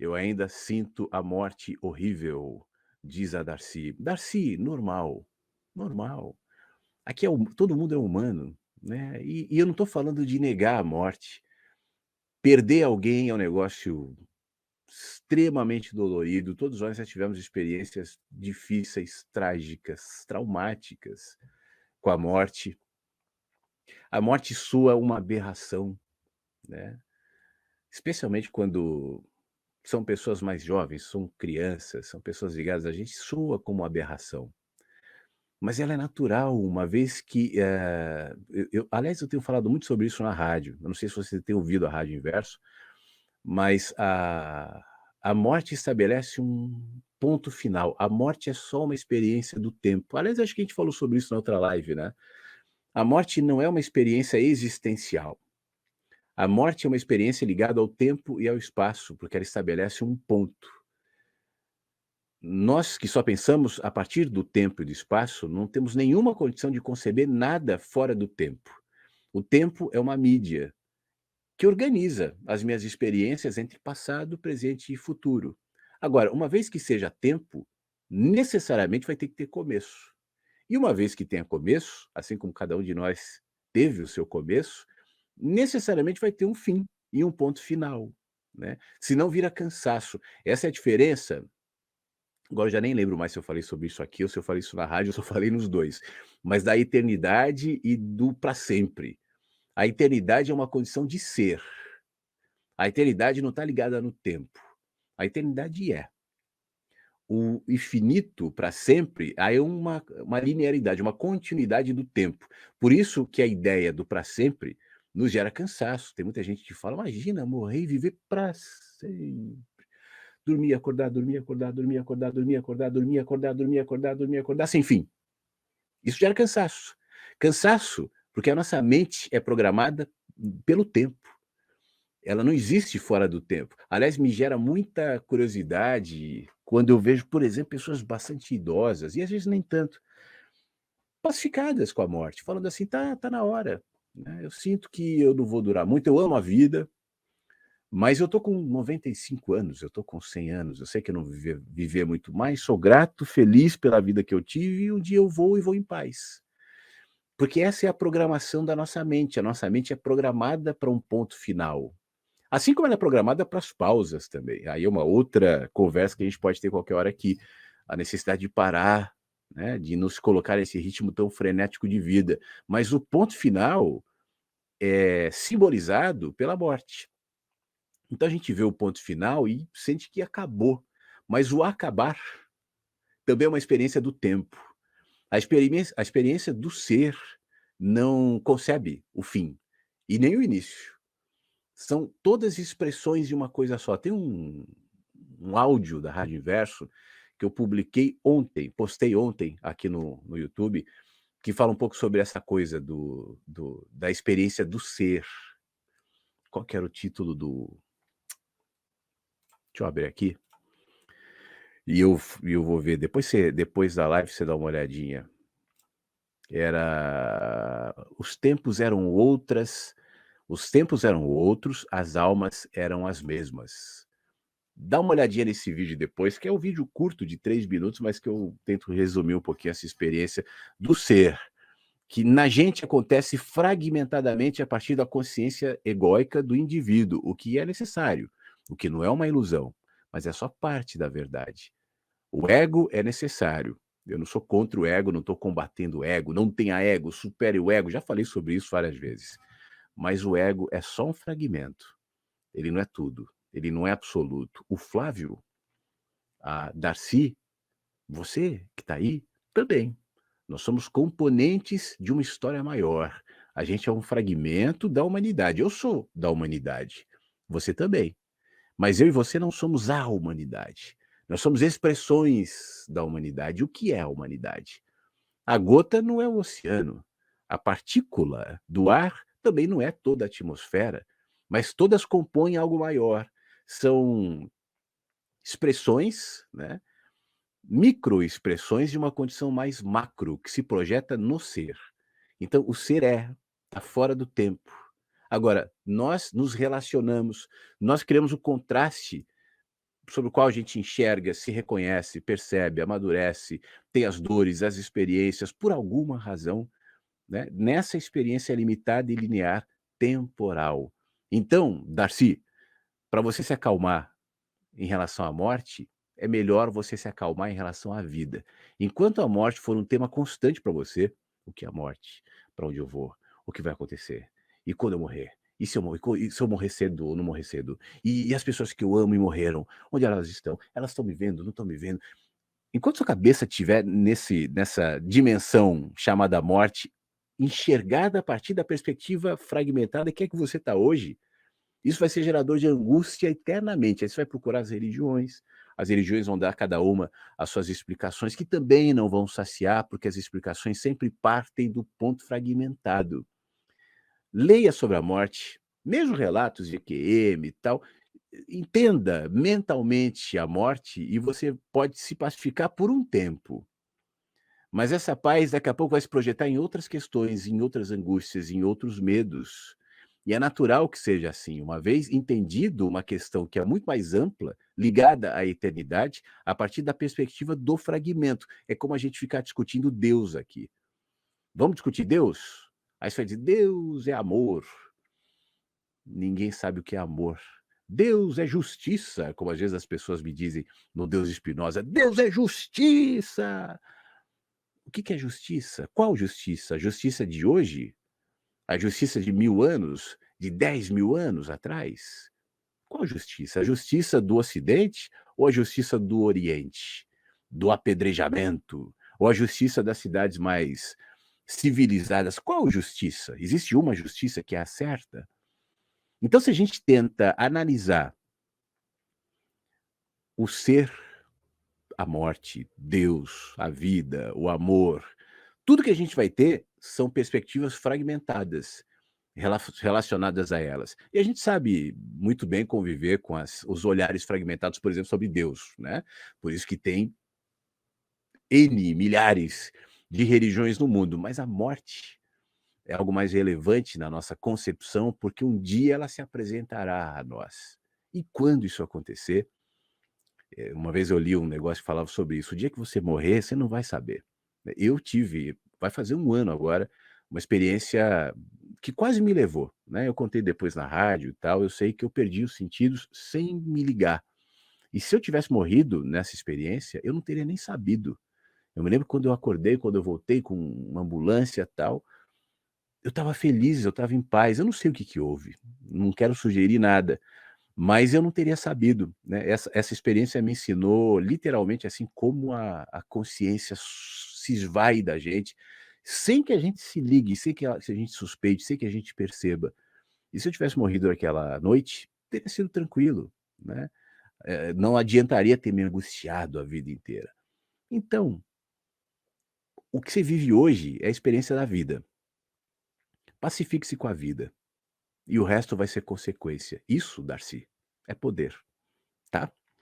Eu ainda sinto a morte horrível, diz a Darcy. Darcy, normal, normal. Aqui todo mundo é humano, né, e eu não estou falando de negar a morte. Perder alguém é um negócio extremamente dolorido, todos nós já tivemos experiências difíceis, trágicas, traumáticas com a morte. A morte soa uma aberração, né, especialmente quando são pessoas mais jovens, são crianças, são pessoas ligadas a gente, soa como uma aberração. Mas ela é natural, uma vez que, aliás, eu tenho falado muito sobre isso na rádio, eu não sei se você tem ouvido a Rádio Inverso, mas a morte estabelece um ponto final, a morte é só uma experiência do tempo. Aliás, acho que a gente falou sobre isso na outra live, né. A morte não é uma experiência existencial, a morte é uma experiência ligada ao tempo e ao espaço, porque ela estabelece um ponto. Nós que só pensamos a partir do tempo e do espaço, não temos nenhuma condição de conceber nada fora do tempo. O tempo é uma mídia que organiza as minhas experiências entre passado, presente e futuro. Agora, uma vez que seja tempo, necessariamente vai ter que ter começo. E uma vez que tenha começo, assim como cada um de nós teve o seu começo, necessariamente vai ter um fim e um ponto final, né? Senão vira cansaço. Essa é a diferença. Agora eu já nem lembro mais se eu falei sobre isso aqui ou se eu falei isso na rádio, ou se eu falei nos 2. Mas da eternidade e do para sempre. A eternidade é uma condição de ser. A eternidade não está ligada no tempo. A eternidade é. O infinito para sempre, aí é uma linearidade, uma continuidade do tempo. Por isso que a ideia do para sempre nos gera cansaço. Tem muita gente que fala: "Imagina morrer e viver para sempre". Dormir, acordar, dormir, acordar, dormir, acordar, dormir, acordar, dormir, acordar, dormir, acordar, dormir, acordar, sem fim. Isso gera cansaço. Cansaço, porque a nossa mente é programada pelo tempo. Ela não existe fora do tempo. Aliás, me gera muita curiosidade quando eu vejo, por exemplo, pessoas bastante idosas, e às vezes nem tanto, pacificadas com a morte, falando assim: "Tá na hora, né, eu sinto que eu não vou durar muito, eu amo a vida, mas eu tô com 95 anos, eu tô com 100 anos, eu sei que eu não viver muito mais, sou grato, feliz pela vida que eu tive e um dia eu vou e vou em paz". Porque essa é a programação da nossa mente, a nossa mente é programada para um ponto final. Assim como ela é programada para as pausas também, aí é uma outra conversa que a gente pode ter qualquer hora aqui, a necessidade de parar, né, de não se colocar nesse ritmo tão frenético de vida, mas o ponto final é simbolizado pela morte. Então a gente vê o ponto final e sente que acabou, mas o acabar também é uma experiência do tempo. A experiência do ser não concebe o fim, e nem o início. São todas expressões de uma coisa só. Tem um áudio da Rádio Inverso que eu publiquei ontem, postei ontem aqui no YouTube, que fala um pouco sobre essa coisa da experiência do ser. Qual que era o título do deixa eu abrir aqui, e eu vou ver, depois da live você dá uma olhadinha. Era os tempos eram outros, as almas eram as mesmas. Dá uma olhadinha nesse vídeo depois, que é um vídeo curto de 3 minutos, mas que eu tento resumir um pouquinho essa experiência do ser, que na gente acontece fragmentadamente a partir da consciência egóica do indivíduo, o que é necessário, o que não é uma ilusão, mas é só parte da verdade. O ego é necessário. Eu não sou contra o ego, não estou combatendo o ego, não tenha ego, supere o ego, já falei sobre isso várias vezes. Mas o ego é só um fragmento, ele não é tudo, ele não é absoluto. O Flávio, a Darcy, você que está aí, também. Nós somos componentes de uma história maior. A gente é um fragmento da humanidade. Eu sou da humanidade, você também. Mas eu e você não somos a humanidade. Nós somos expressões da humanidade. O que é a humanidade? A gota não é o oceano. A partícula do ar também não é toda a atmosfera, mas todas compõem algo maior. São expressões, né, microexpressões de uma condição mais macro, que se projeta no ser. Então o ser está fora do tempo. Agora, nós nos relacionamos, nós criamos o contraste sobre o qual a gente enxerga, se reconhece, percebe, amadurece, tem as dores, as experiências, por alguma razão, né, nessa experiência limitada e linear temporal. Então, Darcy, para você se acalmar em relação à morte, é melhor você se acalmar em relação à vida. Enquanto a morte for um tema constante para você, o que é a morte? Para onde eu vou? O que vai acontecer? E quando eu morrer? E se eu morrer, e se eu morrer cedo ou não morrer cedo? E as pessoas que eu amo e morreram, onde elas estão? Elas estão me vendo? Não estão me vendo? Enquanto sua cabeça estiver nessa dimensão chamada morte, enxergada a partir da perspectiva fragmentada que é que você está hoje, isso vai ser gerador de angústia eternamente. Aí você vai procurar as religiões vão dar cada uma as suas explicações, que também não vão saciar, porque as explicações sempre partem do ponto fragmentado. Leia sobre a morte, mesmo relatos de EQM e tal, entenda mentalmente a morte e você pode se pacificar por um tempo. Mas essa paz daqui a pouco vai se projetar em outras questões, em outras angústias, em outros medos. E é natural que seja assim, uma vez entendido uma questão que é muito mais ampla, ligada à eternidade, a partir da perspectiva do fragmento. É como a gente ficar discutindo Deus aqui. Vamos discutir Deus? Aí você vai dizer: Deus é amor. Ninguém sabe o que é amor. Deus é justiça, como às vezes as pessoas me dizem no Deus de Spinoza: Deus é justiça. O que é justiça? Qual justiça? A justiça de hoje? A justiça de 1000 anos? De 10.000 anos atrás? Qual justiça? A justiça do Ocidente ou a justiça do Oriente? Do apedrejamento? Ou a justiça das cidades mais civilizadas? Qual justiça? Existe uma justiça que é a certa? Então, se a gente tenta analisar o ser, a morte, Deus, a vida, o amor, tudo que a gente vai ter são perspectivas fragmentadas, relacionadas a elas. E a gente sabe muito bem conviver com os olhares fragmentados, por exemplo, sobre Deus, né? Por isso que tem N, milhares de religiões no mundo, mas a morte é algo mais relevante na nossa concepção, porque um dia ela se apresentará a nós. E quando isso acontecer, uma vez eu li um negócio que falava sobre isso: o dia que você morrer, você não vai saber. Eu tive, vai fazer 1 ano agora, uma experiência que quase me levou, né, eu contei depois na rádio e tal, eu sei que eu perdi os sentidos sem me ligar. E se eu tivesse morrido nessa experiência, eu não teria nem sabido. Eu me lembro quando eu acordei, quando eu voltei com uma ambulância, e tal, eu estava feliz, eu estava em paz, eu não sei o que que houve, não quero sugerir nada, mas eu não teria sabido, né, essa experiência me ensinou literalmente, assim, como a consciência se esvai da gente, sem que a gente se ligue, sem que a gente suspeite, sem que a gente perceba. E se eu tivesse morrido naquela noite, teria sido tranquilo, né, não adiantaria ter me angustiado a vida inteira. Então, o que você vive hoje é a experiência da vida. Pacifique-se com a vida, e o resto vai ser consequência. Isso, Darcy, é poder, tá?